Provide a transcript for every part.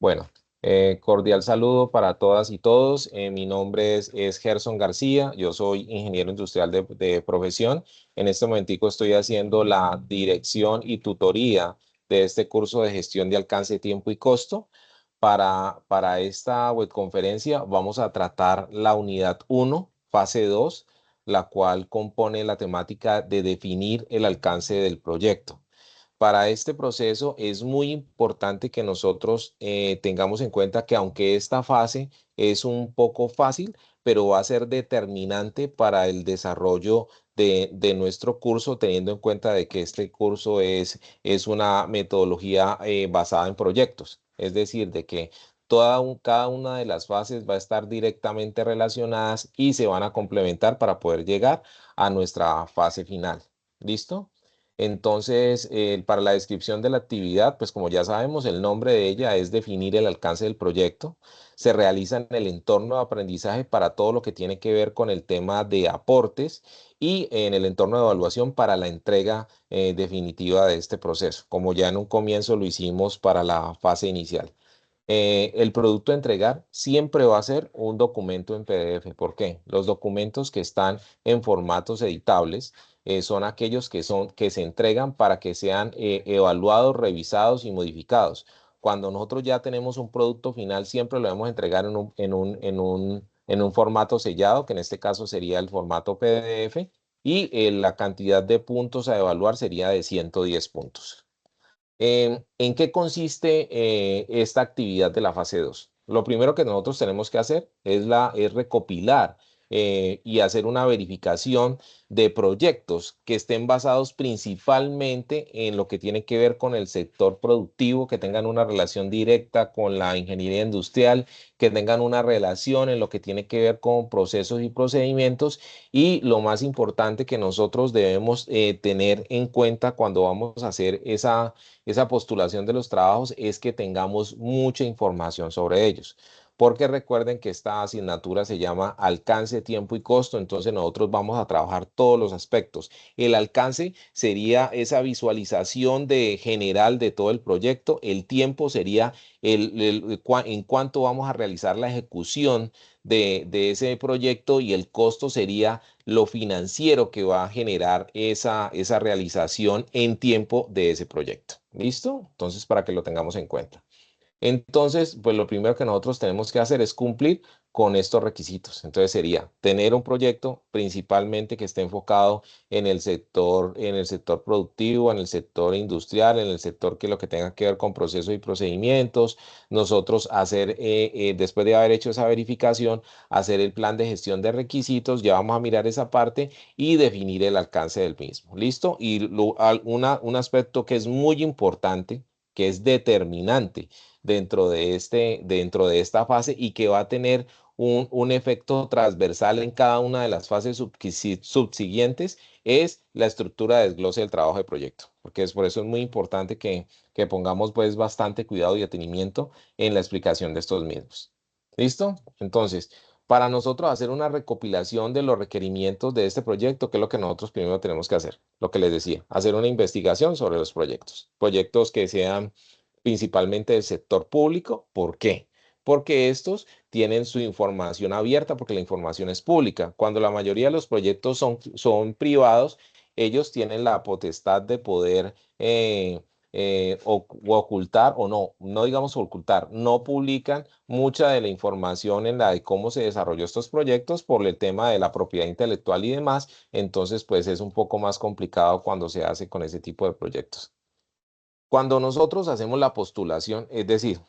Bueno, cordial saludo para todas y todos. Mi nombre es Gerson García. Yo soy ingeniero industrial de profesión. En este momentico estoy haciendo la dirección y tutoría de este curso de gestión de alcance, tiempo y costo. Para esta webconferencia vamos a tratar la unidad 1, fase 2, la cual compone la temática de definir el alcance del proyecto. Para este proceso es muy importante que nosotros tengamos en cuenta que aunque esta fase es un poco fácil, pero va a ser determinante para el desarrollo de nuestro curso, teniendo en cuenta de que este curso es una metodología basada en proyectos. Es decir, de que cada una de las fases va a estar directamente relacionadas y se van a complementar para poder llegar a nuestra fase final. ¿Listo? Entonces, para la descripción de la actividad, pues como ya sabemos, el nombre de ella es definir el alcance del proyecto. Se realiza en el entorno de aprendizaje para todo lo que tiene que ver con el tema de aportes y en el entorno de evaluación para la entrega definitiva de este proceso, como ya en un comienzo lo hicimos para la fase inicial. El producto a entregar siempre va a ser un documento en PDF. ¿Por qué? Los documentos que están en formatos editables son aquellos que se entregan para que sean evaluados, revisados y modificados. Cuando nosotros ya tenemos un producto final, siempre lo debemos entregar en un formato sellado, que en este caso sería el formato PDF, y la cantidad de puntos a evaluar sería de 110 puntos. ¿En qué consiste esta actividad de la fase 2? Lo primero que nosotros tenemos que hacer es recopilar y hacer una verificación de proyectos que estén basados principalmente en lo que tiene que ver con el sector productivo, que tengan una relación directa con la ingeniería industrial, que tengan una relación en lo que tiene que ver con procesos y procedimientos, y lo más importante que nosotros debemos tener en cuenta cuando vamos a hacer esa postulación de los trabajos es que tengamos mucha información sobre ellos. Porque recuerden que esta asignatura se llama alcance, tiempo y costo, entonces nosotros vamos a trabajar todos los aspectos. El alcance sería esa visualización de general de todo el proyecto, el tiempo sería en cuánto vamos a realizar la ejecución de ese proyecto, y el costo sería lo financiero que va a generar esa realización en tiempo de ese proyecto. ¿Listo? Entonces, para que lo tengamos en cuenta. Entonces, pues lo primero que nosotros tenemos que hacer es cumplir con estos requisitos. Entonces sería tener un proyecto principalmente que esté enfocado en el sector productivo, en el sector industrial, en el sector que lo que tenga que ver con procesos y procedimientos. Nosotros hacer, después de haber hecho esa verificación, hacer el plan de gestión de requisitos, ya vamos a mirar esa parte y definir el alcance del mismo. ¿Listo? Y un aspecto que es muy importante, que es determinante dentro de esta fase y que va a tener un efecto transversal en cada una de las fases subsiguientes, es la estructura de desglose del trabajo de proyecto, porque es por eso es muy importante que pongamos pues bastante cuidado y detenimiento en la explicación de estos mismos. ¿Listo? Entonces, para nosotros hacer una recopilación de los requerimientos de este proyecto, ¿qué es lo que nosotros primero tenemos que hacer? Lo que les decía, hacer una investigación sobre los proyectos. Proyectos que sean principalmente del sector público. ¿Por qué? Porque estos tienen su información abierta, porque la información es pública. Cuando la mayoría de los proyectos son privados, ellos tienen la potestad de poder o ocultar, o no digamos ocultar, no publican mucha de la información en la de cómo se desarrolló estos proyectos por el tema de la propiedad intelectual y demás. Entonces, pues es un poco más complicado cuando se hace con ese tipo de proyectos. Cuando nosotros hacemos la postulación, es decir,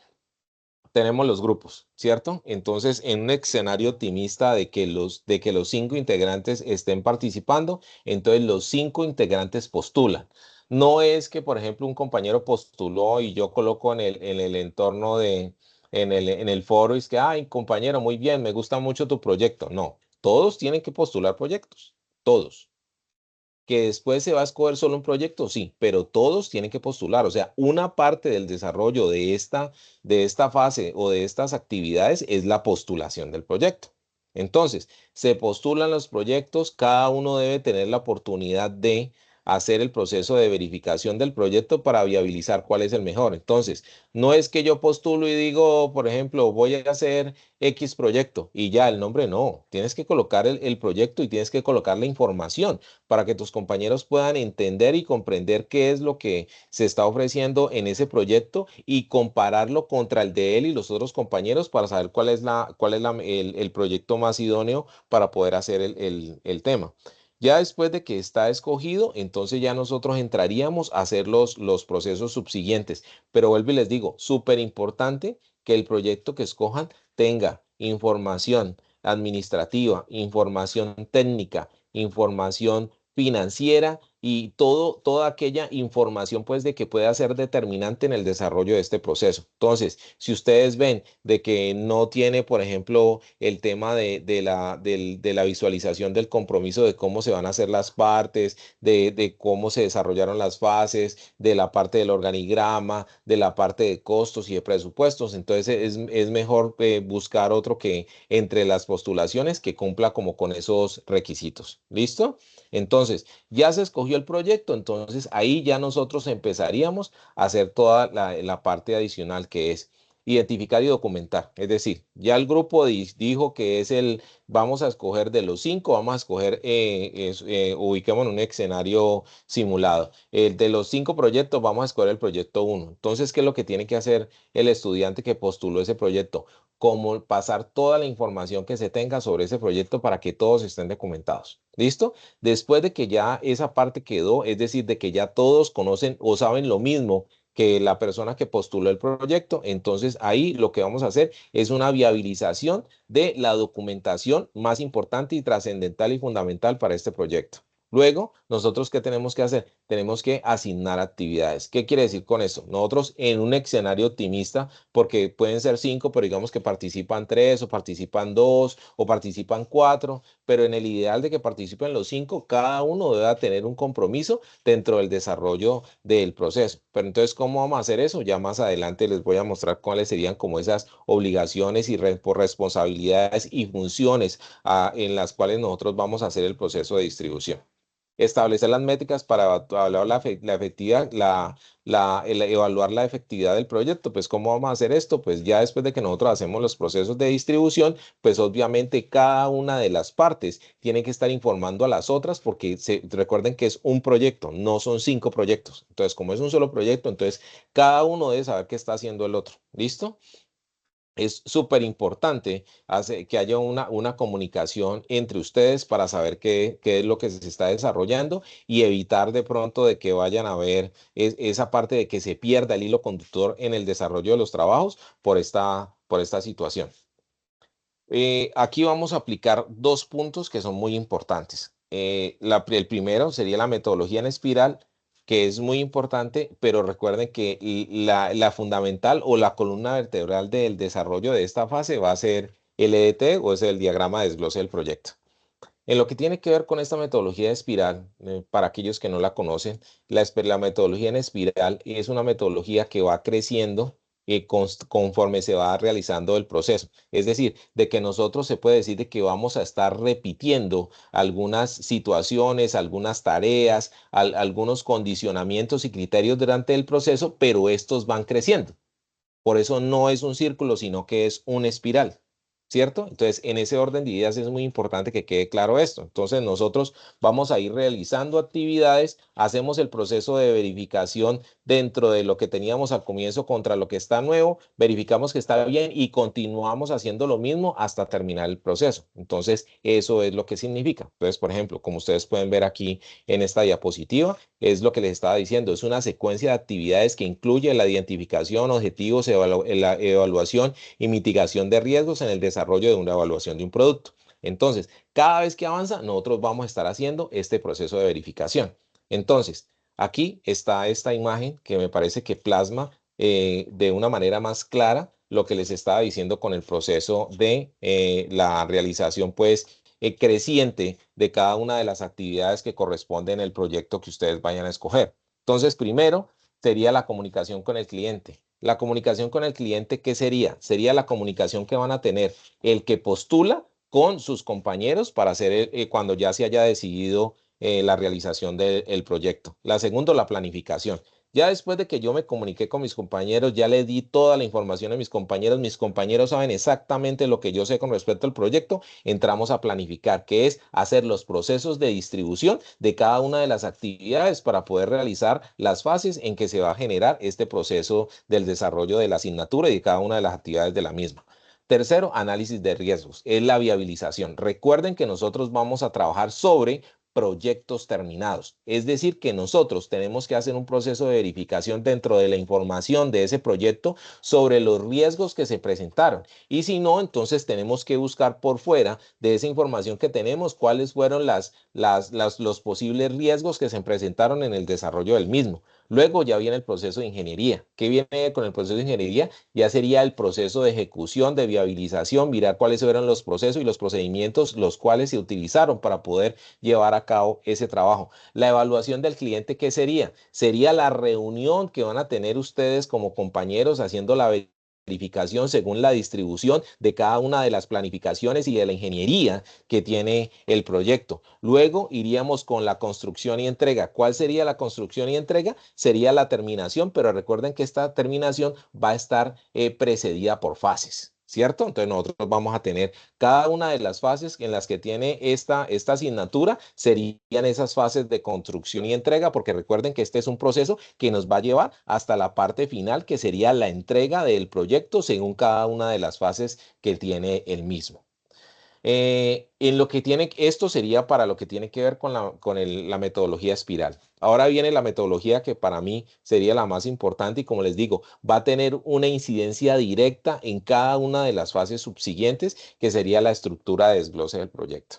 tenemos los grupos, ¿cierto? Entonces, en un escenario optimista de que los 5 integrantes estén participando, entonces los 5 integrantes postulan. No es que, por ejemplo, un compañero postuló y yo coloco en el entorno en el foro, y es que, ay, compañero, muy bien, me gusta mucho tu proyecto. No, todos tienen que postular proyectos, todos. Que después se va a escoger solo un proyecto, sí, pero todos tienen que postular. O sea, una parte del desarrollo de esta fase o de estas actividades es la postulación del proyecto. Entonces, se postulan los proyectos, cada uno debe tener la oportunidad de hacer el proceso de verificación del proyecto para viabilizar cuál es el mejor. Entonces, no es que yo postulo y digo, por ejemplo, voy a hacer X proyecto y ya el nombre no. Tienes que colocar el proyecto y tienes que colocar la información para que tus compañeros puedan entender y comprender qué es lo que se está ofreciendo en ese proyecto y compararlo contra el de él y los otros compañeros para saber cuál es el proyecto más idóneo para poder hacer el tema. Ya después de que está escogido, entonces ya nosotros entraríamos a hacer los procesos subsiguientes. Pero vuelvo y les digo, súper importante que el proyecto que escojan tenga información administrativa, información técnica, información financiera y toda aquella información pues de que pueda ser determinante en el desarrollo de este proceso. Entonces, si ustedes ven de que no tiene, por ejemplo, el tema de la visualización del compromiso de cómo se van a hacer las partes, de cómo se desarrollaron las fases, de la parte del organigrama, de la parte de costos y de presupuestos, entonces es mejor buscar otro que entre las postulaciones que cumpla como con esos requisitos. ¿Listo? Entonces, ya se escogió el proyecto, entonces ahí ya nosotros empezaríamos a hacer toda la parte adicional que es identificar y documentar. Es decir, ya el grupo dijo que es vamos a escoger de los 5, vamos a escoger, ubiquémonos en un escenario simulado. El de los 5 proyectos, vamos a escoger el proyecto 1. Entonces, ¿qué es lo que tiene que hacer el estudiante que postuló ese proyecto? Como pasar toda la información que se tenga sobre ese proyecto para que todos estén documentados. ¿Listo? Después de que ya esa parte quedó, es decir, de que ya todos conocen o saben lo mismo que la persona que postuló el proyecto, entonces ahí lo que vamos a hacer es una viabilización de la documentación más importante y trascendental y fundamental para este proyecto. Luego, nosotros, ¿qué tenemos que hacer? Tenemos que asignar actividades. ¿Qué quiere decir con eso? Nosotros en un escenario optimista, porque pueden ser 5, pero digamos que participan 3 o participan 2 o participan 4, pero en el ideal de que participen los 5, cada uno debe tener un compromiso dentro del desarrollo del proceso. Pero entonces, ¿cómo vamos a hacer eso? Ya más adelante les voy a mostrar cuáles serían como esas obligaciones y por responsabilidades y funciones en las cuales nosotros vamos a hacer el proceso de distribución. Establecer las métricas para evaluar la efectividad, evaluar la efectividad del proyecto. Pues, ¿cómo vamos a hacer esto? Pues ya después de que nosotros hacemos los procesos de distribución, pues obviamente cada una de las partes tiene que estar informando a las otras porque recuerden que es un proyecto, no son 5 proyectos. Entonces, como es un solo proyecto, entonces cada uno debe saber qué está haciendo el otro. ¿Listo? Es súper importante que haya una comunicación entre ustedes para saber qué es lo que se está desarrollando y evitar de pronto de que vayan a ver esa parte de que se pierda el hilo conductor en el desarrollo de los trabajos por esta situación. Aquí vamos a aplicar 2 puntos que son muy importantes. El primero sería la metodología en espiral, que es muy importante, pero recuerden que la fundamental o la columna vertebral del desarrollo de esta fase va a ser el EDT o es el diagrama de desglose del proyecto. En lo que tiene que ver con esta metodología de espiral, para aquellos que no la conocen, la metodología en espiral es una metodología que va creciendo conforme se va realizando el proceso. Es decir, de que nosotros se puede decir de que vamos a estar repitiendo algunas situaciones, algunas tareas, algunos condicionamientos y criterios durante el proceso, pero estos van creciendo. Por eso no es un círculo, sino que es una espiral. ¿Cierto? Entonces, en ese orden de ideas es muy importante que quede claro esto. Entonces, nosotros vamos a ir realizando actividades, hacemos el proceso de verificación dentro de lo que teníamos al comienzo contra lo que está nuevo, verificamos que está bien y continuamos haciendo lo mismo hasta terminar el proceso. Entonces, eso es lo que significa. Entonces, por ejemplo, como ustedes pueden ver aquí en esta diapositiva, es lo que les estaba diciendo, es una secuencia de actividades que incluye la identificación, objetivos, la evaluación y mitigación de riesgos en el desarrollo de una evaluación de un producto. Entonces, cada vez que avanza, nosotros vamos a estar haciendo este proceso de verificación. Entonces, aquí está esta imagen que me parece que plasma de una manera más clara lo que les estaba diciendo con el proceso de la realización, pues, creciente de cada una de las actividades que corresponden en el proyecto que ustedes vayan a escoger. Entonces, primero sería la comunicación con el cliente. La comunicación con el cliente, ¿qué sería? Sería la comunicación que van a tener el que postula con sus compañeros para hacer cuando ya se haya decidido la realización del proyecto. La segunda, la planificación. Ya después de que yo me comuniqué con mis compañeros, ya le di toda la información a mis compañeros saben exactamente lo que yo sé con respecto al proyecto, entramos a planificar, que es hacer los procesos de distribución de cada una de las actividades para poder realizar las fases en que se va a generar este proceso del desarrollo de la asignatura y de cada una de las actividades de la misma. Tercero, análisis de riesgos, es la viabilización. Recuerden que nosotros vamos a trabajar sobre proyectos terminados. Es decir, que nosotros tenemos que hacer un proceso de verificación dentro de la información de ese proyecto sobre los riesgos que se presentaron. Y si no, entonces tenemos que buscar por fuera de esa información que tenemos cuáles fueron los posibles riesgos que se presentaron en el desarrollo del mismo. Luego ya viene el proceso de ingeniería. ¿Qué viene con el proceso de ingeniería? Ya sería el proceso de ejecución, de viabilización, mirar cuáles eran los procesos y los procedimientos los cuales se utilizaron para poder llevar a cabo ese trabajo. La evaluación del cliente, ¿qué sería? Sería la reunión que van a tener ustedes como compañeros haciendo la verificación según la distribución de cada una de las planificaciones y de la ingeniería que tiene el proyecto. Luego iríamos con la construcción y entrega. ¿Cuál sería la construcción y entrega? Sería la terminación, pero recuerden que esta terminación va a estar precedida por fases. ¿Cierto? Entonces nosotros vamos a tener cada una de las fases en las que tiene esta asignatura, serían esas fases de construcción y entrega, porque recuerden que este es un proceso que nos va a llevar hasta la parte final, que sería la entrega del proyecto según cada una de las fases que tiene el mismo. En lo que tiene, esto sería para lo que tiene que ver con la metodología espiral. Ahora viene la metodología que para mí sería la más importante y como les digo, va a tener una incidencia directa en cada una de las fases subsiguientes, que sería la estructura de desglose del proyecto.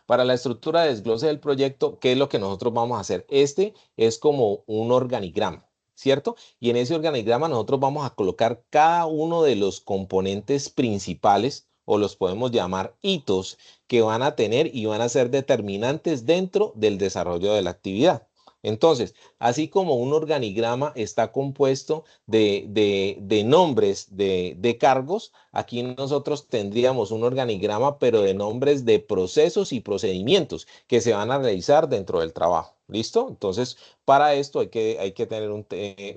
Para la estructura de desglose del proyecto, ¿qué es lo que nosotros vamos a hacer? Este es como un organigrama, ¿cierto? Y en ese organigrama nosotros vamos a colocar cada uno de los componentes principales o los podemos llamar hitos que van a tener y van a ser determinantes dentro del desarrollo de la actividad. Entonces, así como un organigrama está compuesto de nombres de cargos, aquí nosotros tendríamos un organigrama, pero de nombres de procesos y procedimientos que se van a realizar dentro del trabajo. ¿Listo? Entonces, para esto hay que tener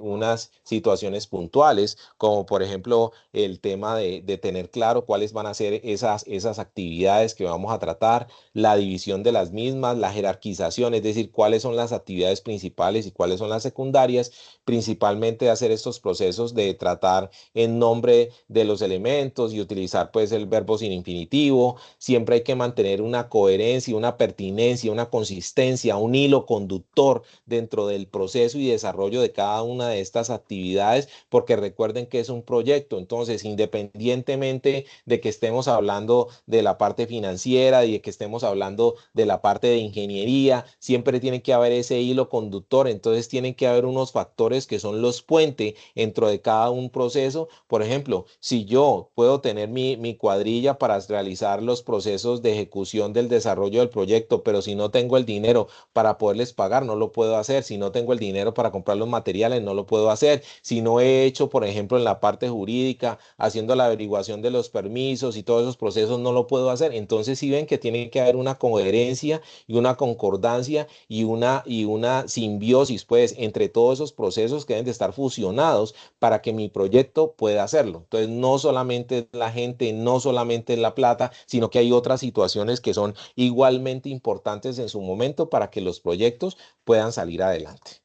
unas situaciones puntuales, como por ejemplo el tema de tener claro cuáles van a ser esas actividades que vamos a tratar, la división de las mismas, la jerarquización, es decir, cuáles son las actividades principales y cuáles son las secundarias, principalmente hacer estos procesos de tratar en nombre de los elementos y utilizar pues el verbo sin infinitivo. Siempre hay que mantener una coherencia, una pertinencia, una consistencia, un hilo conductor dentro del proceso y desarrollo de cada una de estas actividades, porque recuerden que es un proyecto. Entonces, independientemente de que estemos hablando de la parte financiera y de que estemos hablando de la parte de ingeniería, siempre tiene que haber ese hilo conductor. Entonces, tienen que haber unos factores que son los puentes dentro de cada un proceso. Por ejemplo, si yo puedo tener mi cuadrilla para realizar los procesos de ejecución del desarrollo del proyecto, pero si no tengo el dinero para poderles pagar, no lo puedo hacer. Si no tengo el dinero para comprar los materiales, no lo puedo hacer. Si no he hecho, por ejemplo, en la parte jurídica, haciendo la averiguación de los permisos y todos esos procesos, no lo puedo hacer. Entonces, si ven que tiene que haber una coherencia y una concordancia y una simbiosis, pues, entre todos esos procesos que deben de estar fusionados para que mi proyecto pueda hacerlo. Entonces, no solamente la gente, no solamente la plata, sino que hay otras situaciones que son igualmente importantes en su momento para que los proyectos puedan salir adelante.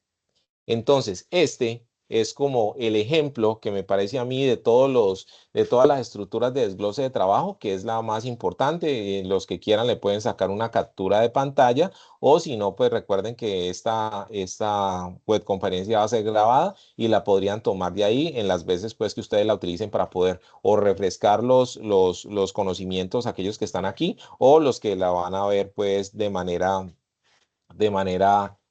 Entonces, este es como el ejemplo que me parece a mí de todas las estructuras de desglose de trabajo, que es la más importante. Los que quieran le pueden sacar una captura de pantalla o si no, pues recuerden que esta webconferencia va a ser grabada y la podrían tomar de ahí en las veces pues que ustedes la utilicen para poder o refrescar los conocimientos, aquellos que están aquí, o los que la van a ver pues de manera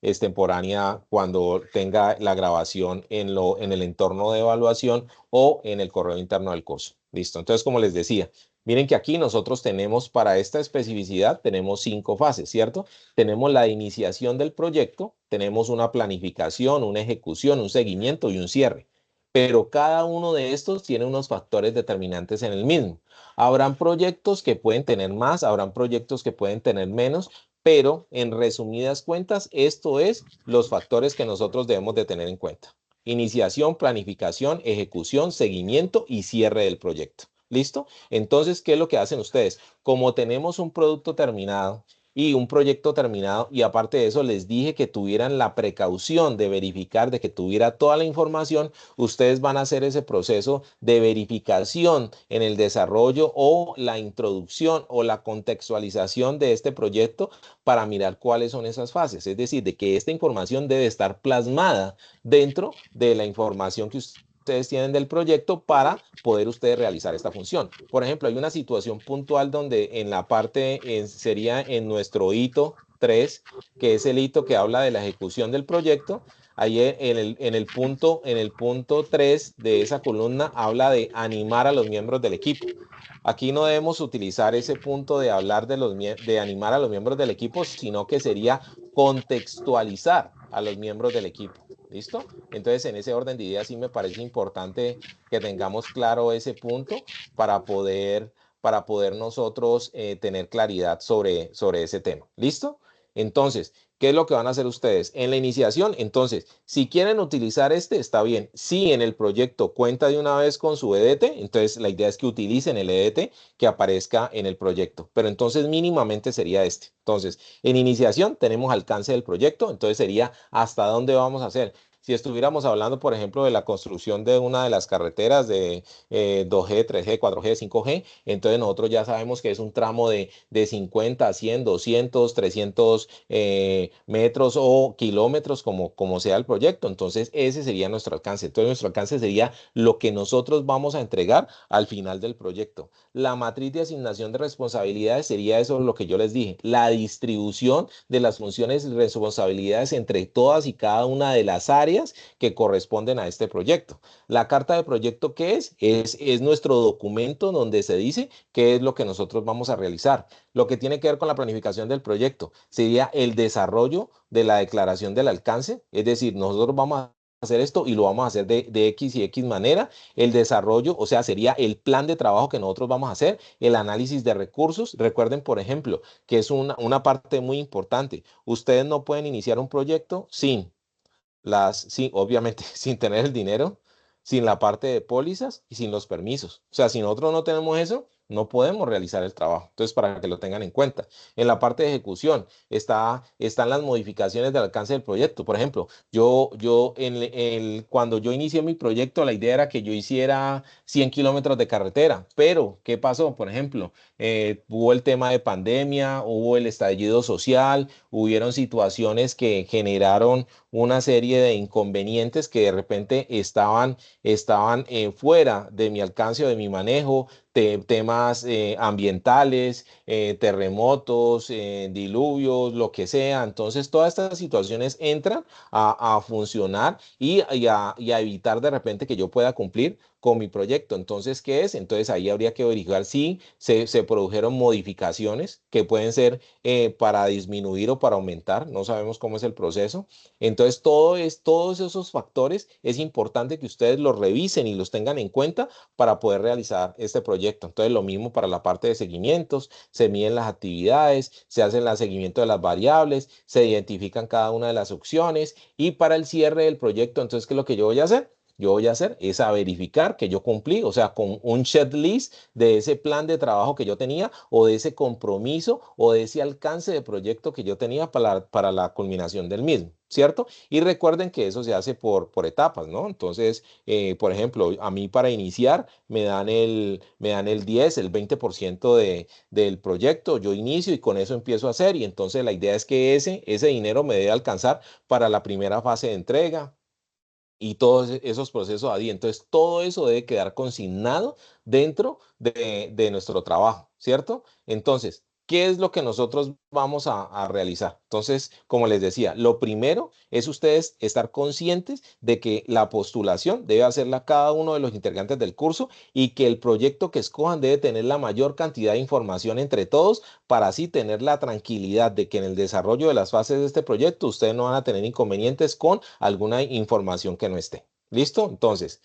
extemporánea cuando tenga la grabación en el entorno de evaluación o en el correo interno del curso. Listo. Entonces, como les decía, miren que aquí nosotros tenemos para esta especificidad, tenemos 5 fases, ¿cierto? Tenemos la iniciación del proyecto, tenemos una planificación, una ejecución, un seguimiento y un cierre. Pero cada uno de estos tiene unos factores determinantes en el mismo. Habrán proyectos que pueden tener más, habrán proyectos que pueden tener menos, pero en resumidas cuentas, esto es los factores que nosotros debemos de tener en cuenta. Iniciación, planificación, ejecución, seguimiento y cierre del proyecto. ¿Listo? Entonces, ¿qué es lo que hacen ustedes? Como tenemos un producto terminado y un proyecto terminado, y aparte de eso les dije que tuvieran la precaución de verificar, de que tuviera toda la información, ustedes van a hacer ese proceso de verificación en el desarrollo o la introducción o la contextualización de este proyecto para mirar cuáles son esas fases. Es decir, de que esta información debe estar plasmada dentro de la información que ustedes tienen del proyecto para poder ustedes realizar esta función. Por ejemplo, hay una situación puntual donde en la parte sería en nuestro hito 3, que es el hito que habla de la ejecución del proyecto. Ahí en el punto 3 de esa columna habla de animar a los miembros del equipo. Aquí no debemos utilizar ese punto de hablar de animar a los miembros del equipo, sino que sería contextualizar a los miembros del equipo. ¿Listo? Entonces, en ese orden de ideas sí me parece importante que tengamos claro ese punto para poder nosotros tener claridad sobre ese tema. ¿Listo? Entonces, ¿qué es lo que van a hacer ustedes? En la iniciación, entonces, si quieren utilizar está bien. Si en el proyecto cuenta de una vez con su EDT, entonces la idea es que utilicen el EDT que aparezca en el proyecto. Pero entonces mínimamente sería este. Entonces, en iniciación tenemos alcance del proyecto, entonces sería hasta dónde vamos a hacer. Si estuviéramos hablando, por ejemplo, de la construcción de una de las carreteras de 2G, 3G, 4G, 5G, entonces nosotros ya sabemos que es un tramo de 50, 100, 200, 300 metros o kilómetros, como sea el proyecto. Entonces, ese sería nuestro alcance. Entonces, nuestro alcance sería lo que nosotros vamos a entregar al final del proyecto. La matriz de asignación de responsabilidades sería eso lo que yo les dije, la distribución de las funciones y responsabilidades entre todas y cada una de las áreas que corresponden a este proyecto. La carta de proyecto, ¿qué es? Es nuestro documento donde se dice qué es lo que nosotros vamos a realizar. Lo que tiene que ver con la planificación del proyecto sería el desarrollo de la declaración del alcance, es decir, nosotros vamos a hacer esto y lo vamos a hacer de X y X manera. El desarrollo, o sea, sería el plan de trabajo que nosotros vamos a hacer, el análisis de recursos. Recuerden, por ejemplo, que es una parte muy importante. Ustedes no pueden iniciar un proyecto obviamente, sin tener el dinero, sin la parte de pólizas y sin los permisos. O sea, si nosotros no tenemos eso, no podemos realizar el trabajo. Entonces, para que lo tengan en cuenta. En la parte de ejecución están las modificaciones del alcance del proyecto. Por ejemplo, cuando yo inicié mi proyecto, la idea era que yo hiciera 100 kilómetros de carretera. Pero, ¿qué pasó? Por ejemplo, hubo el tema de pandemia, hubo el estallido social, hubieron situaciones que generaron una serie de inconvenientes que de repente estaban fuera de mi alcance o de mi manejo, temas ambientales, terremotos, diluvios, lo que sea. Entonces, todas estas situaciones entran a funcionar y a evitar de repente que yo pueda cumplir con mi proyecto. Entonces, ¿qué es? Entonces, ahí habría que verificar si se produjeron modificaciones que pueden ser para disminuir o para aumentar. No sabemos cómo es el proceso. Entonces, todos esos factores es importante que ustedes los revisen y los tengan en cuenta para poder realizar este proyecto. Entonces, lo mismo para la parte de seguimientos, se miden las actividades, se hacen el seguimiento de las variables, se identifican cada una de las opciones y para el cierre del proyecto, entonces, ¿qué es lo que yo voy a hacer? Yo voy a hacer es a verificar que yo cumplí, o sea, con un checklist de ese plan de trabajo que yo tenía o de ese compromiso o de ese alcance de proyecto que yo tenía para la culminación del mismo, ¿cierto? Y recuerden que eso se hace por etapas, ¿no? Entonces, por ejemplo, a mí para iniciar me dan el 10, el 20% del proyecto, yo inicio y con eso empiezo a hacer y entonces la idea es que ese dinero me debe alcanzar para la primera fase de entrega y todos esos procesos ahí. Entonces, todo eso debe quedar consignado dentro de nuestro trabajo, ¿cierto? Entonces, ¿qué es lo que nosotros vamos a realizar? Entonces, como les decía, lo primero es ustedes estar conscientes de que la postulación debe hacerla cada uno de los integrantes del curso y que el proyecto que escojan debe tener la mayor cantidad de información entre todos para así tener la tranquilidad de que en el desarrollo de las fases de este proyecto ustedes no van a tener inconvenientes con alguna información que no esté. ¿Listo? Entonces,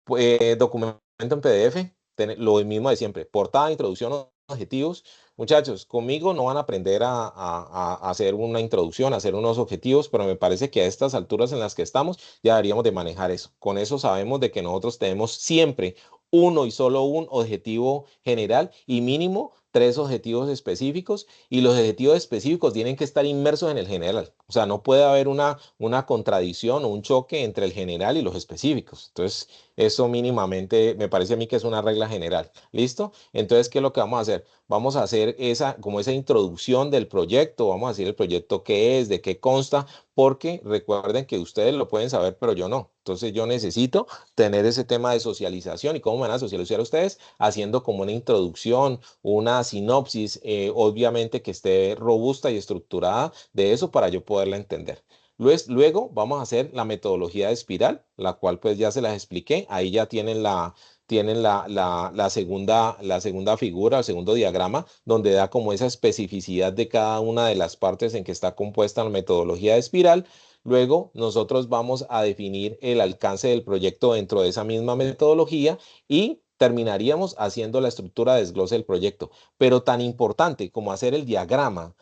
pues, documento en PDF, lo mismo de siempre, portada, introducción objetivos. Muchachos, conmigo no van a aprender a hacer una introducción, a hacer unos objetivos, pero me parece que a estas alturas en las que estamos ya deberíamos de manejar eso. Con eso sabemos de que nosotros tenemos siempre uno y solo un objetivo general y mínimo tres objetivos específicos, y los objetivos específicos tienen que estar inmersos en el general. O sea, no puede haber una contradicción o un choque entre el general y los específicos. Entonces, eso mínimamente me parece a mí que es una regla general. ¿Listo? Entonces, ¿qué es lo que vamos a hacer? Vamos a hacer como esa introducción del proyecto, vamos a decir el proyecto qué es, de qué consta, porque recuerden que ustedes lo pueden saber, pero yo no. Entonces yo necesito tener ese tema de socialización. ¿Y cómo me van a socializar ustedes? Haciendo como una introducción, una sinopsis, obviamente que esté robusta y estructurada de eso para yo poderla entender. Luego vamos a hacer la metodología de espiral, la cual pues ya se las expliqué. Ahí ya tienen la segunda figura, el segundo diagrama, donde da como esa especificidad de cada una de las partes en que está compuesta la metodología de espiral. Luego nosotros vamos a definir el alcance del proyecto dentro de esa misma metodología y terminaríamos haciendo la estructura de desglose del proyecto. Pero tan importante como hacer el diagrama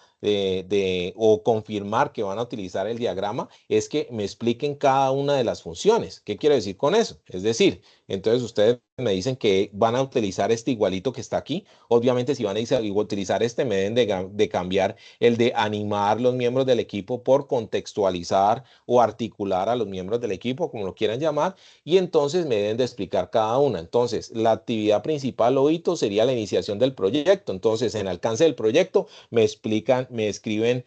o confirmar que van a utilizar el diagrama es que me expliquen cada una de las funciones. ¿Qué quiero decir con eso? Es decir, entonces ustedes me dicen que van a utilizar este igualito que está aquí. Obviamente si van a utilizar este, me deben de cambiar el de animar los miembros del equipo por contextualizar o articular a los miembros del equipo, como lo quieran llamar, y entonces me deben de explicar cada una. Entonces, la actividad principal o hito sería la iniciación del proyecto. Entonces, en alcance del proyecto me explican, me escriben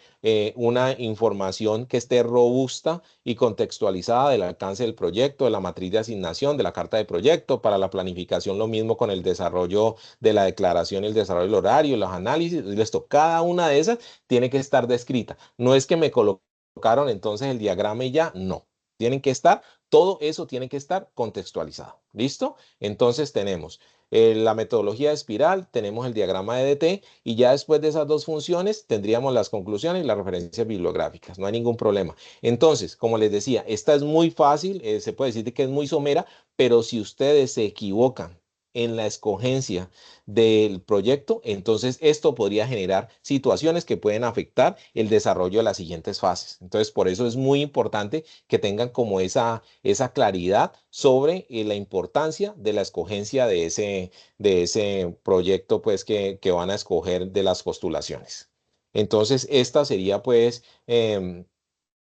una información que esté robusta y contextualizada del alcance del proyecto, de la matriz de asignación, de la carta de proyecto. Para la planificación lo mismo con el desarrollo de la declaración y el desarrollo del horario, los análisis. Esto, cada una de esas tiene que estar descrita. No es que me colocaron entonces el diagrama y ya, no. Tienen que estar, todo eso tiene que estar contextualizado. ¿Listo? Entonces tenemos la metodología de espiral, tenemos el diagrama de DT y ya después de esas dos funciones tendríamos las conclusiones y las referencias bibliográficas. No hay ningún problema. Entonces, como les decía, esta es muy fácil, se puede decir que es muy somera, pero si ustedes se equivocan en la escogencia del proyecto, entonces esto podría generar situaciones que pueden afectar el desarrollo de las siguientes fases. Entonces, por eso es muy importante que tengan como esa claridad sobre la importancia de la escogencia de ese proyecto pues que van a escoger de las postulaciones. Entonces, esta sería pues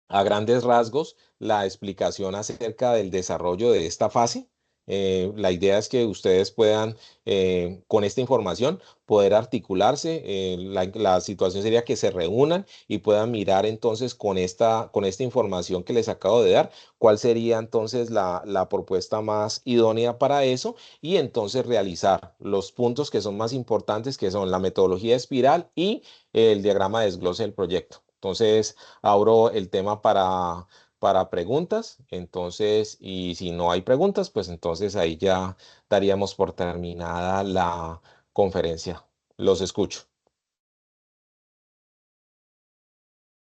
a grandes rasgos la explicación acerca del desarrollo de esta fase. La idea es que ustedes puedan, con esta información, poder articularse. La situación sería que se reúnan y puedan mirar entonces con esta información que les acabo de dar, cuál sería entonces la propuesta más idónea para eso y entonces realizar los puntos que son más importantes, que son la metodología espiral y el diagrama de desglose del proyecto. Entonces, abro el tema para preguntas. Entonces, y si no hay preguntas, pues entonces ahí ya daríamos por terminada la conferencia. Los escucho.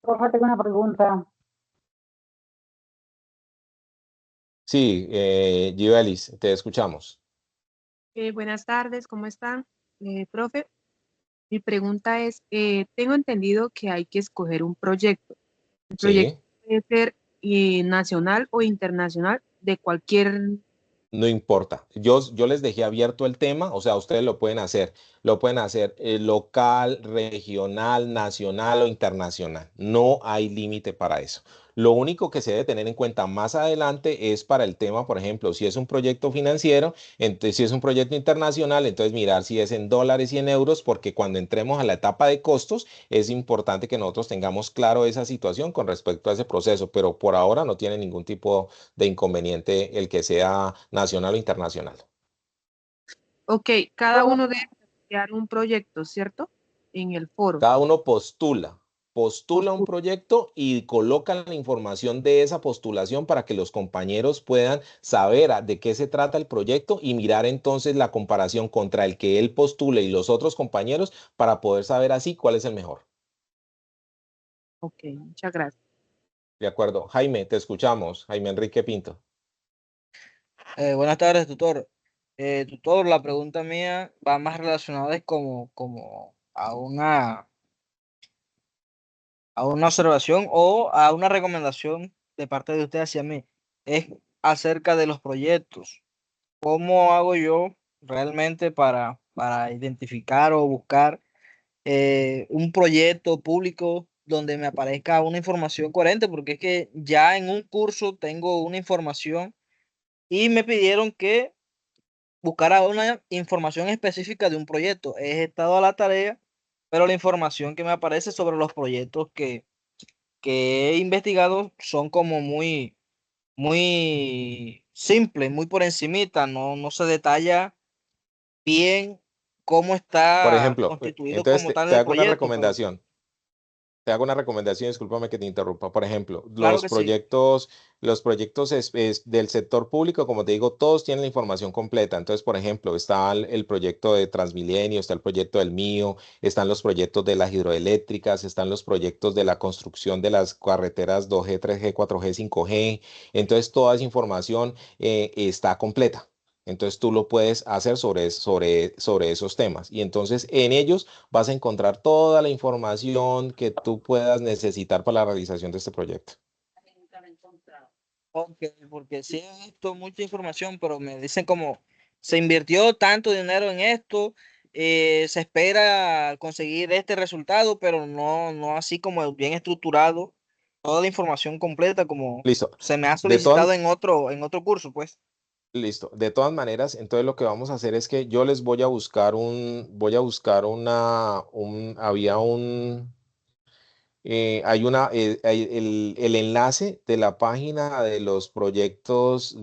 Profe, tengo una pregunta. Sí, Givelis, te escuchamos. Buenas tardes, ¿cómo están? Profe, mi pregunta es, tengo entendido que hay que escoger un proyecto. El proyecto Sí. puede ser nacional o internacional de cualquier... No importa. Yo les dejé abierto el tema, o sea, ustedes lo pueden hacer. Lo pueden hacer local, regional, nacional o internacional. No hay límite para eso. Lo único que se debe tener en cuenta más adelante es para el tema, por ejemplo, si es un proyecto financiero, entonces si es un proyecto internacional, entonces mirar si es en dólares y en euros, porque cuando entremos a la etapa de costos, es importante que nosotros tengamos claro esa situación con respecto a ese proceso, pero por ahora no tiene ningún tipo de inconveniente el que sea nacional o internacional. Ok, cada uno debe crear un proyecto, ¿cierto? En el foro. Cada uno postula un proyecto y coloca la información de esa postulación para que los compañeros puedan saber de qué se trata el proyecto y mirar entonces la comparación contra el que él postule y los otros compañeros para poder saber así cuál es el mejor. Ok, muchas gracias. De acuerdo. Jaime, te escuchamos. Jaime Enrique Pinto. Buenas tardes, tutor. tutor, la pregunta mía va más relacionada es como a una observación o a una recomendación de parte de usted hacia mí. Es acerca de los proyectos. ¿Cómo hago yo realmente para identificar o buscar un proyecto público donde me aparezca una información coherente? Porque es que ya en un curso tengo una información y me pidieron que buscara una información específica de un proyecto. He estado a la tarea, pero la información que me aparece sobre los proyectos que he investigado son como muy simples, muy por encimita, no se detalla bien cómo Por está ejemplo, constituido entonces como tal te el hago una proyecto, pero recomendación. Te hago una recomendación, discúlpame que te interrumpa. Por ejemplo, claro que sí. los proyectos del sector público, como te digo, todos tienen la información completa. Entonces, por ejemplo, está el proyecto de Transmilenio, está el proyecto del mío, están los proyectos de las hidroeléctricas, están los proyectos de la construcción de las carreteras 2G, 3G, 4G, 5G. Entonces, toda esa información está completa. Entonces tú lo puedes hacer sobre esos temas. Y entonces en ellos vas a encontrar toda la información que tú puedas necesitar para la realización de este proyecto. Ok, porque sí he visto mucha información, pero me dicen como se invirtió tanto dinero en esto, se espera conseguir este resultado, pero no así como bien estructurado, toda la información completa como Listo. se me ha De todas, solicitado en otro curso, pues. listo. De todas maneras, entonces lo que vamos a hacer es que yo les voy a buscar voy a buscar había hay el enlace de la página de los proyectos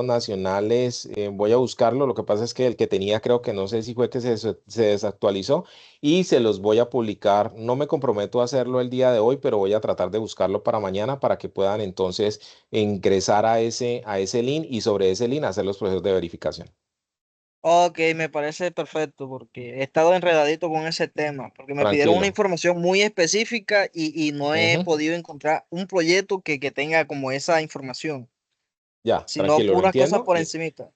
nacionales. Voy a buscarlo. Lo que pasa es que el que tenía, creo que no sé si fue que se desactualizó y se los voy a publicar. No me comprometo a hacerlo el día de hoy, pero voy a tratar de buscarlo para mañana para que puedan entonces ingresar a ese link y sobre ese link hacer los procesos de verificación. Ok, me parece perfecto porque he estado enredadito con ese tema, porque me pidieron una Tranquilo. información muy específica y no he Ujú. podido encontrar un proyecto que tenga como esa información, Ya, sino tranquilo, lo puras cosas entiendo. por encimita.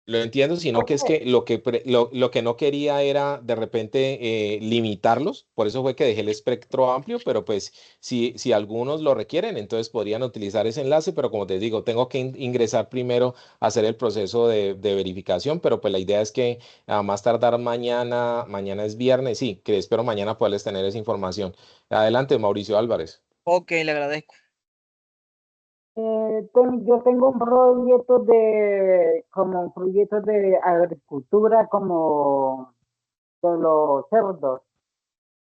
Lo entiendo, sino que es Profe, que lo que no quería era de repente limitarlos, por eso fue que dejé el espectro amplio, pero pues si algunos lo requieren, entonces podrían utilizar ese enlace, pero como te digo, tengo que ingresar primero a hacer el proceso de verificación, pero pues la idea es que a más tardar mañana es viernes, sí, que espero mañana poderles tener esa información. Adelante, Mauricio Álvarez. Ok, le agradezco. yo tengo un proyecto como un proyecto de agricultura, como de los cerdos,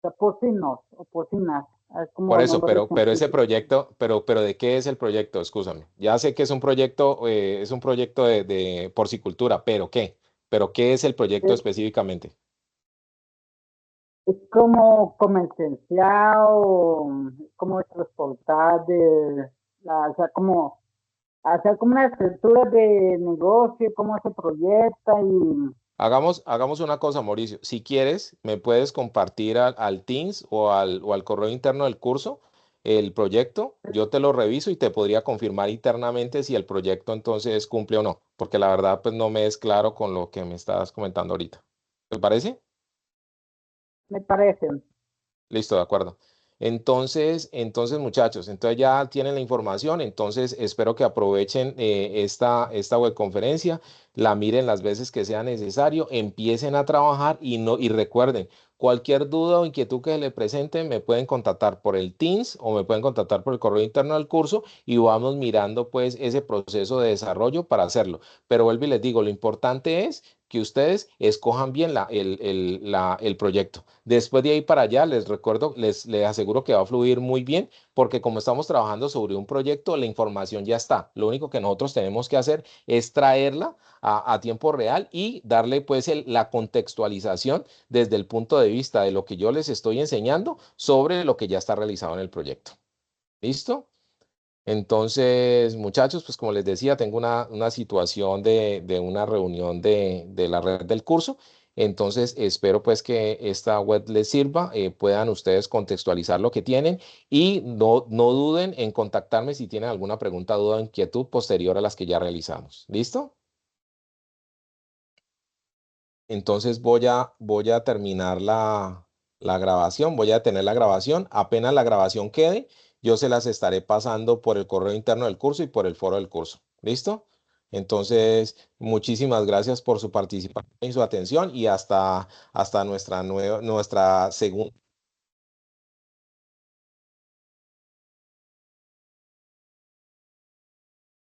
de porcinos o porcinas, es Por como eso, nombre pero ese científico. proyecto, pero ¿de qué es el proyecto? Excúsame. Ya sé que es un proyecto de porcicultura, pero ¿qué? ¿Pero qué es el proyecto Es, específicamente? es como comercializado, como transportar o sea, como hacer como una estructura de negocio, cómo se proyecta y Hagamos una cosa, Mauricio. Si quieres, me puedes compartir al Teams o al correo interno del curso el proyecto. Yo te lo reviso y te podría confirmar internamente si el proyecto entonces cumple o no, porque la verdad pues no me es claro con lo que me estás comentando ahorita. ¿Te parece? me parece. Listo, de acuerdo. Entonces, muchachos, entonces ya tienen la información, entonces espero que aprovechen esta webconferencia, la miren las veces que sea necesario, empiecen a trabajar y recuerden, cualquier duda o inquietud que le presenten, me pueden contactar por el Teams o me pueden contactar por el correo interno del curso y vamos mirando pues ese proceso de desarrollo para hacerlo. Pero vuelvo y les digo, lo importante es que ustedes escojan bien el proyecto. Después de ahí para allá, les recuerdo, les aseguro que va a fluir muy bien, porque como estamos trabajando sobre un proyecto, la información ya está. Lo único que nosotros tenemos que hacer es traerla a tiempo real y darle pues la contextualización desde el punto de vista de lo que yo les estoy enseñando sobre lo que ya está realizado en el proyecto. ¿Listo? Entonces, muchachos, pues como les decía, tengo una situación de una reunión de la red del curso. Entonces, espero pues que esta web les sirva, puedan ustedes contextualizar lo que tienen y no duden en contactarme si tienen alguna pregunta, duda o inquietud posterior a las que ya realizamos. ¿Listo? Entonces voy a terminar la grabación, voy a tener la grabación. Apenas la grabación quede, yo se las estaré pasando por el correo interno del curso y por el foro del curso. ¿Listo? Entonces, muchísimas gracias por su participación y su atención y hasta nuestra segunda